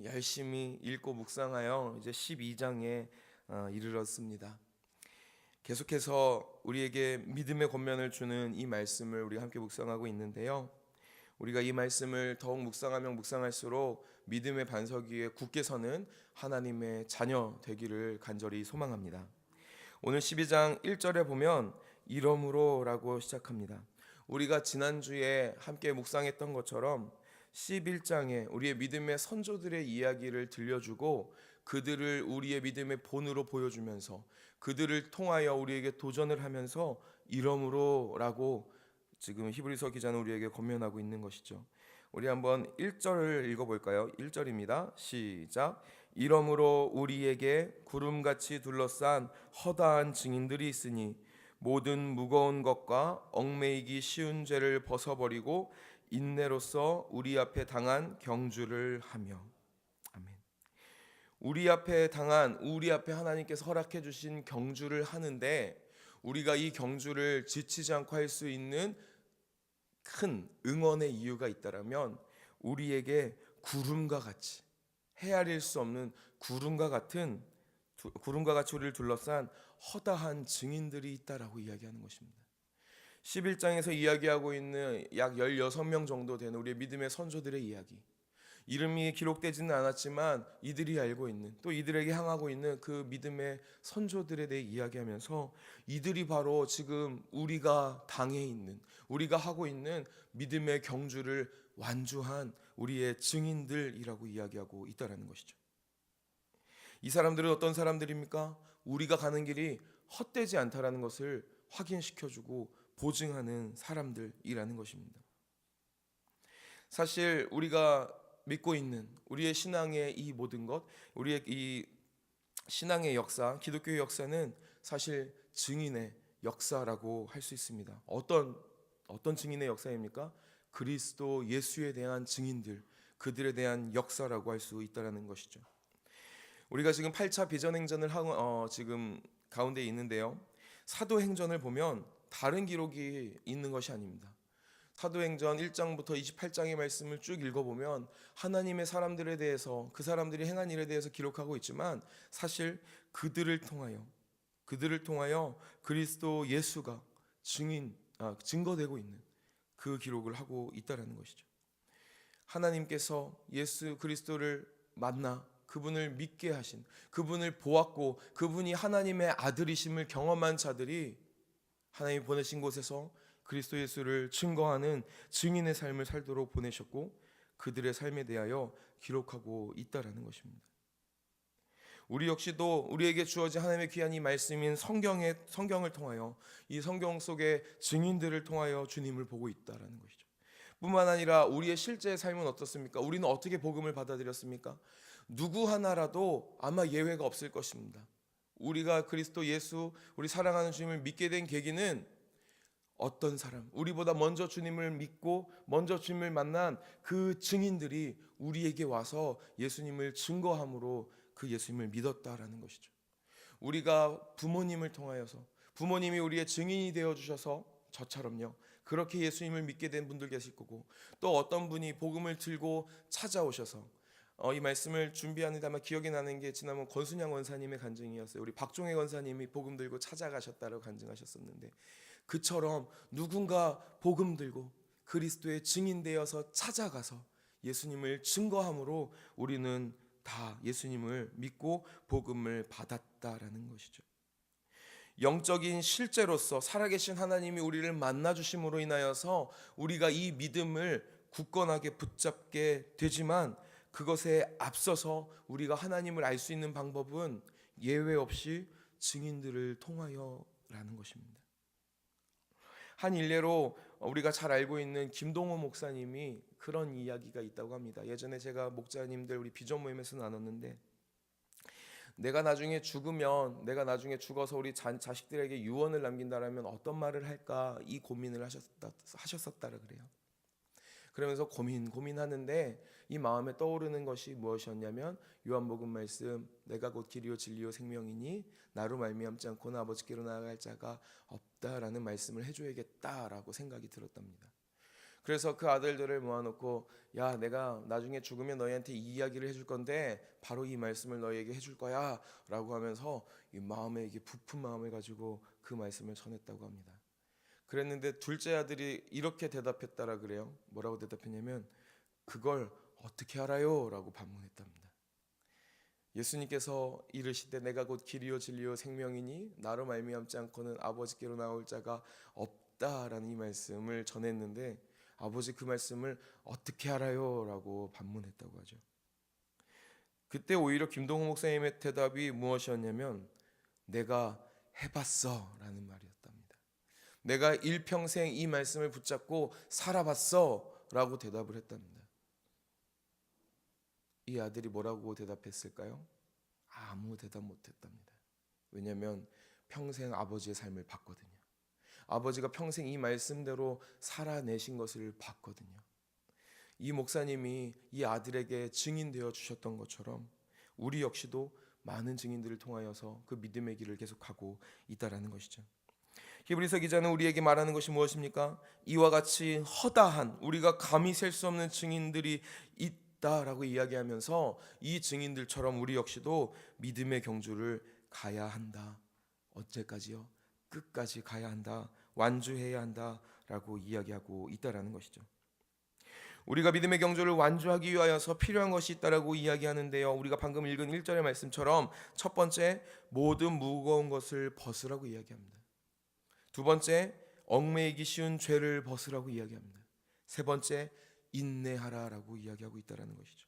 열심히 읽고 묵상하여 이제 12장에 이르렀습니다. 계속해서 우리에게 믿음의 권면을 주는 이 말씀을 우리 함께 묵상하고 있는데요. 우리가 이 말씀을 더욱 묵상하면 묵상할수록 믿음의 반석 위에 굳게 서는 하나님의 자녀 되기를 간절히 소망합니다. 오늘 12장 1절에 보면 이러므로라고 시작합니다. 우리가 지난주에 함께 묵상했던 것처럼 11장에 우리의 믿음의 선조들의 이야기를 들려주고 그들을 우리의 믿음의 본으로 보여주면서 그들을 통하여 우리에게 도전을 하면서 이러므로라고 지금 히브리서 기자는 우리에게 권면하고 있는 것이죠. 우리 한번 1절을 읽어볼까요? 1절입니다. 시작. 이러므로 우리에게 구름같이 둘러싼 허다한 증인들이 있으니 모든 무거운 것과 얽매이기 쉬운 죄를 벗어버리고 인내로써 우리 앞에 당한 경주를 하며. 아멘. 우리 앞에 하나님께서 허락해 주신 경주를 하는데 우리가 이 경주를 지치지 않고 할 수 있는 큰 응원의 이유가 있다라면 우리에게 구름과 같이 헤아릴 수 없는 구름과 같이 우리를 둘러싼 허다한 증인들이 있다라고 이야기하는 것입니다. 11장에서 이야기하고 있는 약 16명 정도 되는 우리의 믿음의 선조들의 이야기, 이름이 기록되지는 않았지만 이들이 알고 있는, 또 이들에게 향하고 있는 그 믿음의 선조들에 대해 이야기하면서 이들이 바로 지금 우리가 당해 있는, 우리가 하고 있는 믿음의 경주를 완주한 우리의 증인들이라고 이야기하고 있다는 것이죠. 이 사람들은 어떤 사람들입니까? 우리가 가는 길이 헛되지 않다라는 것을 확인시켜주고 보증하는 사람들이라는 것입니다. 사실 우리가 믿고 있는 우리의 신앙의 이 모든 것, 우리의 이 신앙의 역사, 기독교의 역사는 사실 증인의 역사라고 할 수 있습니다. 어떤 증인의 역사입니까? 그리스도 예수에 대한 증인들, 그들에 대한 역사라고 할 수 있다는 것이죠. 우리가 지금 8차 비전행전을 하고 지금 가운데 있는데요. 사도행전을 보면 다른 기록이 있는 것이 아닙니다. 사도행전 1장부터 28장의 말씀을 쭉 읽어보면 하나님의 사람들에 대해서, 그 사람들이 행한 일에 대해서 기록하고 있지만 사실 그들을 통하여 그리스도 예수가 증거되고 있는 그 기록을 하고 있다는 것이죠. 하나님께서 예수 그리스도를 만나 그분을 믿게 하신, 그분을 보았고 그분이 하나님의 아들이심을 경험한 자들이 하나님이 보내신 곳에서 그리스도 예수를 증거하는 증인의 삶을 살도록 보내셨고 그들의 삶에 대하여 기록하고 있다라는 것입니다. 우리 역시도 우리에게 주어진 하나님의 귀한 이 말씀인 성경을 통하여, 이 성경 속의 증인들을 통하여 주님을 보고 있다라는 것이죠. 뿐만 아니라 우리의 실제 삶은 어떻습니까? 우리는 어떻게 복음을 받아들였습니까? 누구 하나라도 아마 예외가 없을 것입니다. 우리가 그리스도 예수, 우리 사랑하는 주님을 믿게 된 계기는 어떤 사람, 우리보다 먼저 주님을 믿고 먼저 주님을 만난 그 증인들이 우리에게 와서 예수님을 증거함으로 그 예수님을 믿었다라는 것이죠. 우리가 부모님을 통하여서, 부모님이 우리의 증인이 되어주셔서 저처럼요 그렇게 예수님을 믿게 된 분들 계실 거고, 또 어떤 분이 복음을 들고 찾아오셔서 이 말씀을 준비하는데 아마 기억이 나는 게 지난번 권순양 원사님의 간증이었어요. 우리 박종혜 원사님이 복음 들고 찾아가셨다고 간증하셨었는데, 그처럼 누군가 복음 들고 그리스도의 증인되어서 찾아가서 예수님을 증거함으로 우리는 다 예수님을 믿고 복음을 받았다라는 것이죠. 영적인 실제로서 살아계신 하나님이 우리를 만나주심으로 인하여서 우리가 이 믿음을 굳건하게 붙잡게 되지만, 그것에 앞서서 우리가 하나님을 알 수 있는 방법은 예외 없이 증인들을 통하여라는 것입니다. 한 일례로 우리가 잘 알고 있는 김동호 목사님이 그런 이야기가 있다고 합니다. 예전에 제가 목자님들 우리 비전 모임에서 나눴는데, 내가 나중에 죽어서 우리 자식들에게 유언을 남긴다라면 어떤 말을 할까, 이 고민을 하셨었다라 그래요. 그러면서 고민하는데 이 마음에 떠오르는 것이 무엇이었냐면, 요한복음 말씀, 내가 곧 길이요 진리요 생명이니 나로 말미암지 않고는 아버지께로 나아갈 자가 없다라는 말씀을 해줘야겠다라고 생각이 들었답니다. 그래서 그 아들들을 모아놓고 야, 내가 나중에 죽으면 너희한테 이 이야기를 해줄 건데 바로 이 말씀을 너희에게 해줄 거야 라고 하면서 이 마음에 이게 부푼 마음을 가지고 그 말씀을 전했다고 합니다. 그랬는데 둘째 아들이 이렇게 대답했다라 그래요. 뭐라고 대답했냐면 그걸 어떻게 알아요? 라고 반문했답니다. 예수님께서 이르시되 내가 곧 길이요 진리요 생명이니 나로 말미암지 않고는 아버지께로 나올 자가 없다라는 이 말씀을 전했는데 아버지 그 말씀을 어떻게 알아요? 라고 반문했다고 하죠. 그때 오히려 김동호 목사님의 대답이 무엇이었냐면 내가 해봤어 라는 말이었답니다. 내가 일평생 이 말씀을 붙잡고 살아봤어 라고 대답을 했답니다. 이 아들이 뭐라고 대답했을까요? 아무 대답 못했답니다. 왜냐하면 평생 아버지의 삶을 봤거든요. 아버지가 평생 이 말씀대로 살아내신 것을 봤거든요. 이 목사님이 이 아들에게 증인되어 주셨던 것처럼 우리 역시도 많은 증인들을 통하여서 그 믿음의 길을 계속하고 있다라는 것이죠. 히브리서 기자는 우리에게 말하는 것이 무엇입니까? 이와 같이 허다한 우리가 감히 셀 수 없는 증인들이 있다라고 이야기하면서 이 증인들처럼 우리 역시도 믿음의 경주를 가야 한다. 언제까지요? 끝까지 가야 한다. 완주해야 한다라고 이야기하고 있다라는 것이죠. 우리가 믿음의 경주를 완주하기 위하여서 필요한 것이 있다라고 이야기하는데요. 우리가 방금 읽은 1절의 말씀처럼 첫 번째, 모든 무거운 것을 벗으라고 이야기합니다. 두 번째, 얽매이기 쉬운 죄를 벗으라고 이야기합니다. 세 번째, 인내하라라고 이야기하고 있다라는 것이죠.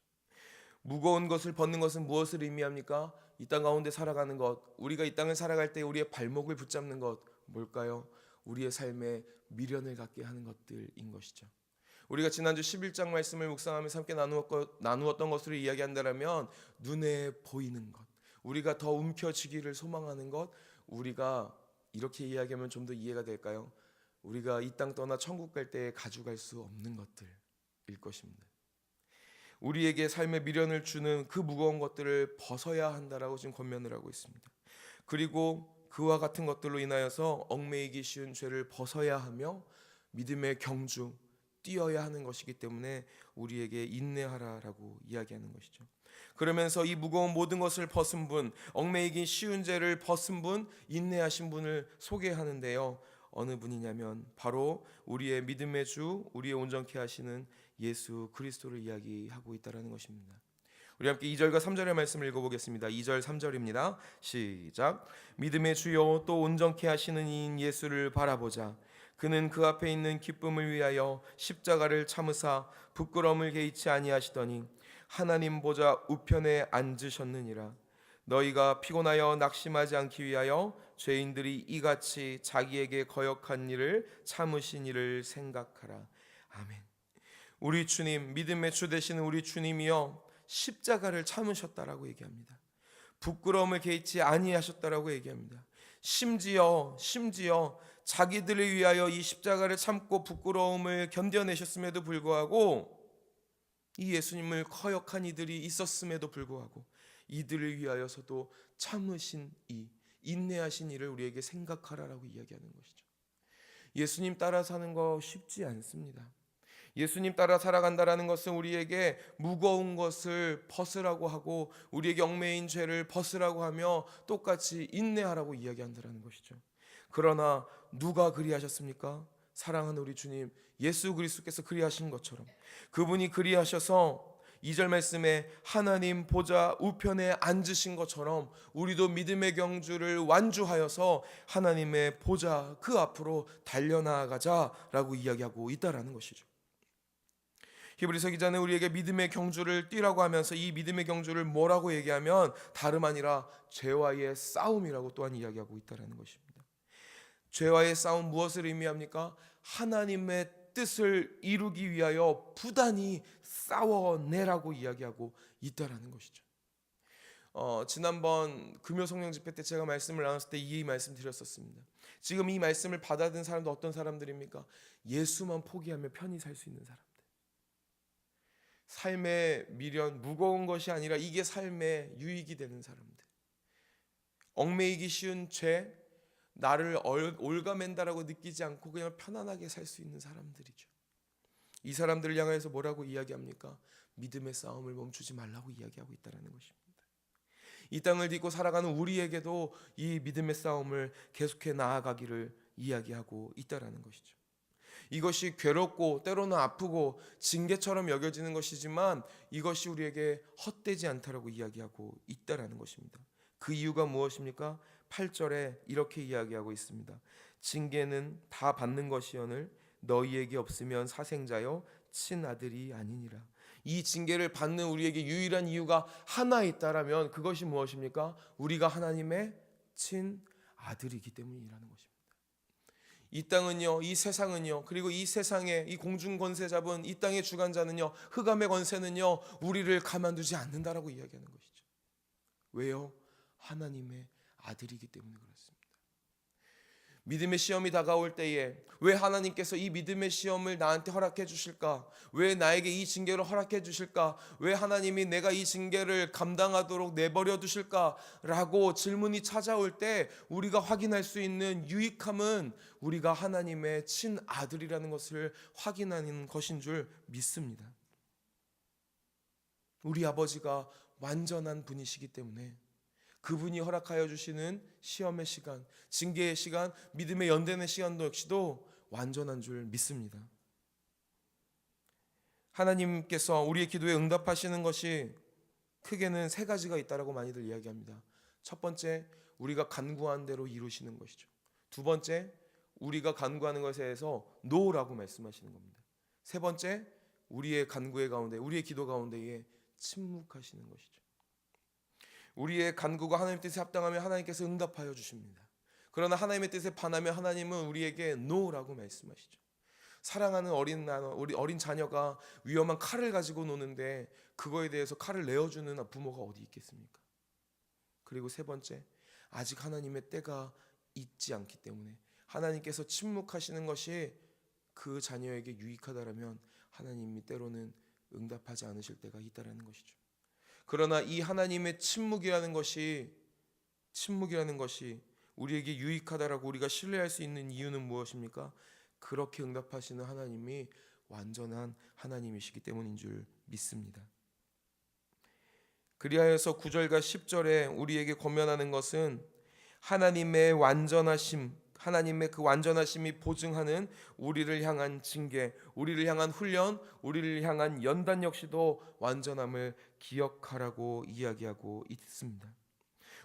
무거운 것을 벗는 것은 무엇을 의미합니까? 이 땅 가운데 살아가는 것, 우리가 이 땅을 살아갈 때 우리의 발목을 붙잡는 것 뭘까요? 우리의 삶에 미련을 갖게 하는 것들인 것이죠. 우리가 지난주 11장 말씀을 묵상하면서 함께 나누었던 것으로 이야기한다면 눈에 보이는 것, 우리가 더 움켜쥐기를 소망하는 것, 우리가 이렇게 이야기하면 좀 더 이해가 될까요? 우리가 이 땅 떠나 천국 갈 때 가져갈 수 없는 것들일 것입니다. 우리에게 삶의 미련을 주는 그 무거운 것들을 벗어야 한다라고 지금 권면을 하고 있습니다. 그리고 그와 같은 것들로 인하여서 얽매이기 쉬운 죄를 벗어야 하며 믿음의 경주 뛰어야 하는 것이기 때문에 우리에게 인내하라라고 이야기하는 것이죠. 그러면서 이 무거운 모든 것을 벗은 분, 얽매이기 쉬운 죄를 벗은 분, 인내하신 분을 소개하는데요. 어느 분이냐면 바로 우리의 믿음의 주, 우리의 온전케 하시는 예수 그리스도를 이야기하고 있다라는 것입니다. 우리 함께 2절과 3절의 말씀을 읽어보겠습니다. 2절 3절입니다. 시작. 믿음의 주요 또 온전케 하시는 이인 예수를 바라보자. 그는 그 앞에 있는 기쁨을 위하여 십자가를 참으사 부끄러움을 개의치 아니하시더니 하나님 보좌 우편에 앉으셨느니라. 너희가 피곤하여 낙심하지 않기 위하여 죄인들이 이같이 자기에게 거역한 일을 참으신 일을 생각하라. 아멘. 우리 주님, 믿음의 주 되시는 우리 주님이여 십자가를 참으셨다라고 얘기합니다. 부끄러움을 개의치 아니하셨다라고 얘기합니다. 심지어 자기들을 위하여 이 십자가를 참고 부끄러움을 견뎌내셨음에도 불구하고 이 예수님을 거역한 이들이 있었음에도 불구하고 이들을 위하여서도 참으신 이 인내하신 이를 우리에게 생각하라라고 이야기하는 것이죠. 예수님 따라 사는 거 쉽지 않습니다. 예수님 따라 살아간다라는 것은 우리에게 무거운 것을 벗으라고 하고 우리에게 얽매인 죄를 벗으라고 하며 똑같이 인내하라고 이야기한다라는 것이죠. 그러나 누가 그리하셨습니까? 사랑하는 우리 주님 예수 그리스도께서 그리하신 것처럼 그분이 그리하셔서 2절 말씀에 하나님 보좌 우편에 앉으신 것처럼 우리도 믿음의 경주를 완주하여서 하나님의 보좌 그 앞으로 달려나가자라고 이야기하고 있다라는 것이죠. 히브리서 기자는 우리에게 믿음의 경주를 뛰라고 하면서 이 믿음의 경주를 뭐라고 얘기하면 다름 아니라 죄와의 싸움이라고 또한 이야기하고 있다는 것입니다. 죄와의 싸움 무엇을 의미합니까? 하나님의 뜻을 이루기 위하여 부단히 싸워내라고 이야기하고 있다는 것이죠. 지난번 금요 성령 집회 때 제가 말씀을 나눴을 때 이 말씀 드렸었습니다. 지금 이 말씀을 받아든 사람도 어떤 사람들입니까? 예수만 포기하며 편히 살 수 있는 사람들. 삶의 미련, 무거운 것이 아니라 이게 삶의 유익이 되는 사람들. 얽매이기 쉬운 죄, 나를 올가맨다라고 느끼지 않고 그냥 편안하게 살 수 있는 사람들이죠. 이 사람들을 향해서 뭐라고 이야기합니까? 믿음의 싸움을 멈추지 말라고 이야기하고 있다는 것입니다. 이 땅을 딛고 살아가는 우리에게도 이 믿음의 싸움을 계속해 나아가기를 이야기하고 있다는 것이죠. 이것이 괴롭고 때로는 아프고 징계처럼 여겨지는 것이지만 이것이 우리에게 헛되지 않다라고 이야기하고 있다는 것입니다. 그 이유가 무엇입니까? 8절에 이렇게 이야기하고 있습니다. 징계는 다 받는 것이오늘 너희에게 없으면 사생자여 친아들이 아니니라. 이 징계를 받는 우리에게 유일한 이유가 하나 있다라면 그것이 무엇입니까? 우리가 하나님의 친아들이기 때문이라는 것입니다. 이 땅은요, 이 세상은요, 그리고 이 세상에 이 공중 권세 잡은 이 땅의 주관자는요, 흑암의 권세는요, 우리를 가만두지 않는다라고 이야기하는 것이죠. 왜요? 하나님의 아들이기 때문에 그렇습니다. 믿음의 시험이 다가올 때에 왜 하나님께서 이 믿음의 시험을 나한테 허락해 주실까? 왜 나에게 이 징계를 허락해 주실까? 왜 하나님이 내가 이 징계를 감당하도록 내버려 두실까? 라고 질문이 찾아올 때 우리가 확인할 수 있는 유익함은 우리가 하나님의 친아들이라는 것을 확인하는 것인 줄 믿습니다. 우리 아버지가 완전한 분이시기 때문에 그분이 허락하여 주시는 시험의 시간, 징계의 시간, 믿음의 연대의 시간도 역시도 완전한 줄 믿습니다. 하나님께서 우리의 기도에 응답하시는 것이 크게는 세 가지가 있다라고 많이들 이야기합니다. 첫 번째, 우리가 간구한 대로 이루시는 것이죠. 두 번째, 우리가 간구하는 것에 대해서 노라고 말씀하시는 겁니다. 세 번째, 우리의 간구의 가운데, 우리의 기도 가운데에 침묵하시는 것이죠. 우리의 간구가 하나님 뜻에 합당하면 하나님께서 응답하여 주십니다. 그러나 하나님의 뜻에 반하면 하나님은 우리에게 노라고 말씀하시죠. 사랑하는 우리 어린 자녀가 위험한 칼을 가지고 노는데 그거에 대해서 칼을 내어주는 부모가 어디 있겠습니까? 그리고 세 번째, 아직 하나님의 때가 있지 않기 때문에 하나님께서 침묵하시는 것이 그 자녀에게 유익하다라면 하나님이 때로는 응답하지 않으실 때가 있다라는 것이죠. 그러나 이 하나님의 침묵이라는 것이 우리에게 유익하다라고 우리가 신뢰할 수 있는 이유는 무엇입니까? 그렇게 응답하시는 하나님이 완전한 하나님이시기 때문인 줄 믿습니다. 그리하여서 9절과 10절에 우리에게 권면하는 것은 하나님의 완전하심, 하나님의 그 완전하심이 보증하는 우리를 향한 징계, 우리를 향한 훈련, 우리를 향한 연단 역시도 완전함을 기억하라고 이야기하고 있습니다.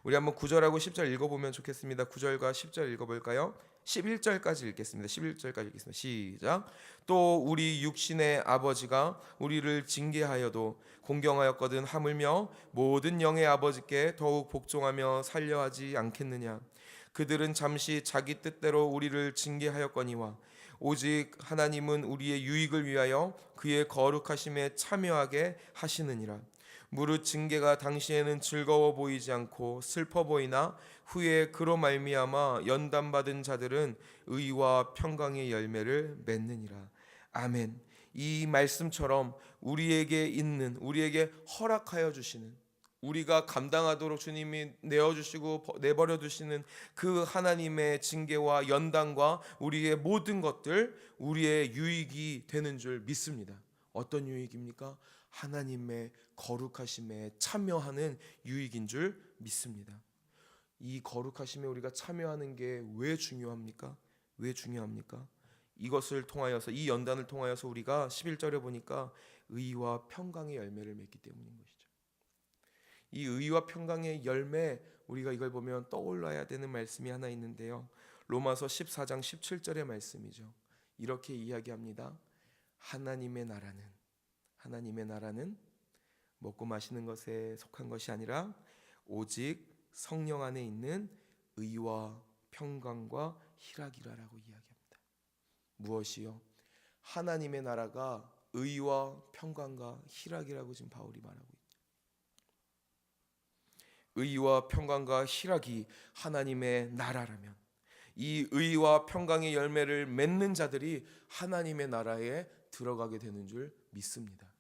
우리 한번 9절하고 10절 읽어보면 좋겠습니다. 9절과 10절 읽어볼까요? 11절까지 읽겠습니다. 11절까지 읽겠습니다. 시작. 또 우리 육신의 아버지가 우리를 징계하여도 공경하였거든 하물며 모든 영의 아버지께 더욱 복종하며 살려하지 않겠느냐. 그들은 잠시 자기 뜻대로 우리를 징계하였거니와 오직 하나님은 우리의 유익을 위하여 그의 거룩하심에 참여하게 하시느니라. 무릇 징계가 당시에는 즐거워 보이지 않고 슬퍼 보이나 후에 그로 말미암아 연단받은 자들은 의와 평강의 열매를 맺느니라. 아멘. 이 말씀처럼 우리에게 허락하여 주시는, 우리가 감당하도록 주님이 내어주시고 내버려 두시는 그 하나님의 징계와 연단과 우리의 모든 것들 우리의 유익이 되는 줄 믿습니다. 어떤 유익입니까? 하나님의 거룩하심에 참여하는 유익인 줄 믿습니다. 이 거룩하심에 우리가 참여하는 게 왜 중요합니까? 이것을 통하여서, 이 연단을 통하여서 우리가 11절에 보니까 의와 평강의 열매를 맺기 때문인 것이죠. 이 의와 평강의 열매, 우리가 이걸 보면 떠올라야 되는 말씀이 하나 있는데요. 로마서 14장 17절의 말씀이죠. 이렇게 이야기합니다. 하나님의 나라는 먹고 마시는 것에 속한 것이 아니라 오직 성령 안에 있는 의와 평강과 희락이라라고 이야기합니다. 무엇이요? 하나님의 나라가 의와 평강과 희락이라고 지금 바울이 말하고 있죠. 의와 평강과 희락이 하나님의 나라라면 이 의와 평강의 열매를 맺는 자들이 하나님의 나라에 들어가게 되는 줄 믿습니다.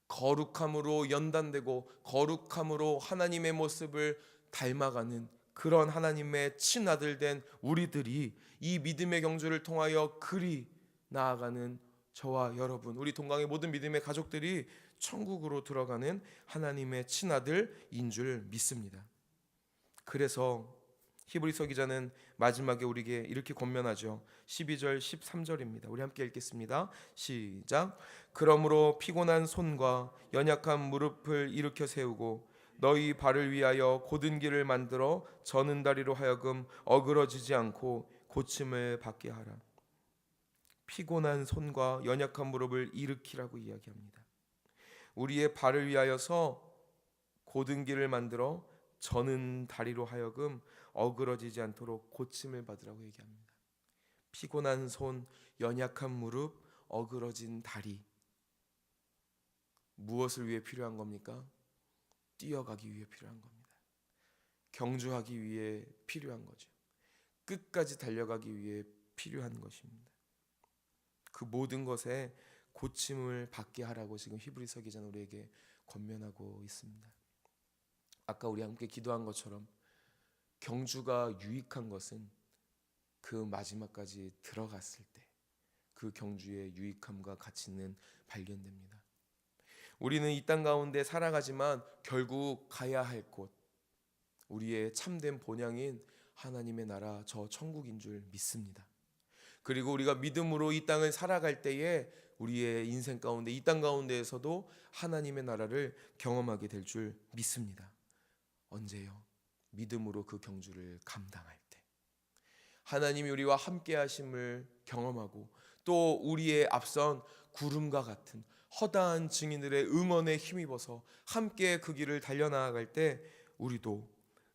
거룩함으로 연단되고 거룩함으로 하나님의 모습을 닮아가는 그런 하나님의 친아들 된 우리들이 이 믿음의 경주를 통하여 그리 나아가는 저와 여러분, 우리 동강의 모든 믿음의 가족들이 천국으로 들어가는 하나님의 친아들인 줄 믿습니다. 그래서 히브리서 기자는 마지막에 우리에게 이렇게 권면하죠. 12절 13절입니다. 우리 함께 읽겠습니다. 시작. 그러므로 피곤한 손과 연약한 무릎을 일으켜 세우고 너희 발을 위하여 곧은 길을 만들어 저는 다리로 하여금 어그러지지 않고 고침을 받게 하라. 피곤한 손과 연약한 무릎을 일으키라고 이야기합니다. 우리의 발을 위하여서 곧은 길을 만들어 저는 다리로 하여금 어그러지지 않도록 고침을 받으라고 얘기합니다. 피곤한 손, 연약한 무릎, 어그러진 다리. 무엇을 위해 필요한 겁니까? 뛰어가기 위해 필요한 겁니다. 경주하기 위해 필요한 거죠. 끝까지 달려가기 위해 필요한 것입니다. 그 모든 것에 고침을 받게 하라고 지금 히브리서 기자는 우리에게 권면하고 있습니다. 아까 우리 함께 기도한 것처럼 경주가 유익한 것은 그 마지막까지 들어갔을 때 그 경주의 유익함과 가치는 발견됩니다. 우리는 이 땅 가운데 살아가지만 결국 가야 할 곳, 우리의 참된 본향인 하나님의 나라, 저 천국인 줄 믿습니다. 그리고 우리가 믿음으로 이 땅을 살아갈 때에 우리의 인생 가운데, 이 땅 가운데에서도 하나님의 나라를 경험하게 될 줄 믿습니다. 언제요? 믿음으로 그 경주를 감당할 때, 하나님이 우리와 함께 하심을 경험하고 또 우리의 앞선 구름과 같은 허다한 증인들의 응원에 힘입어서 함께 그 길을 달려나갈 때 우리도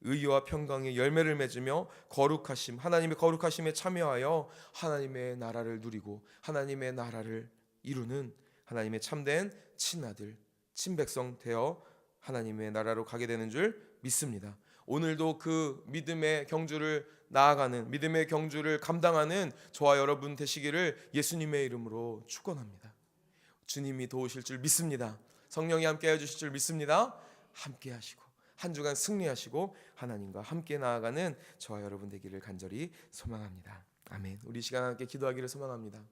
의와 평강의 열매를 맺으며 거룩하심, 하나님의 거룩하심에 참여하여 하나님의 나라를 누리고 하나님의 나라를 이루는 하나님의 참된 친아들, 친백성 되어 하나님의 나라로 가게 되는 줄 믿습니다. 오늘도 그 믿음의 경주를 나아가는, 믿음의 경주를 감당하는 저와 여러분 되시기를 예수님의 이름으로 축원합니다. 주님이 도우실 줄 믿습니다. 성령이 함께 해주실 줄 믿습니다. 함께 하시고 한 주간 승리하시고 하나님과 함께 나아가는 저와 여러분 되기를 간절히 소망합니다. 아멘. 우리 시간 함께 기도하기를 소망합니다.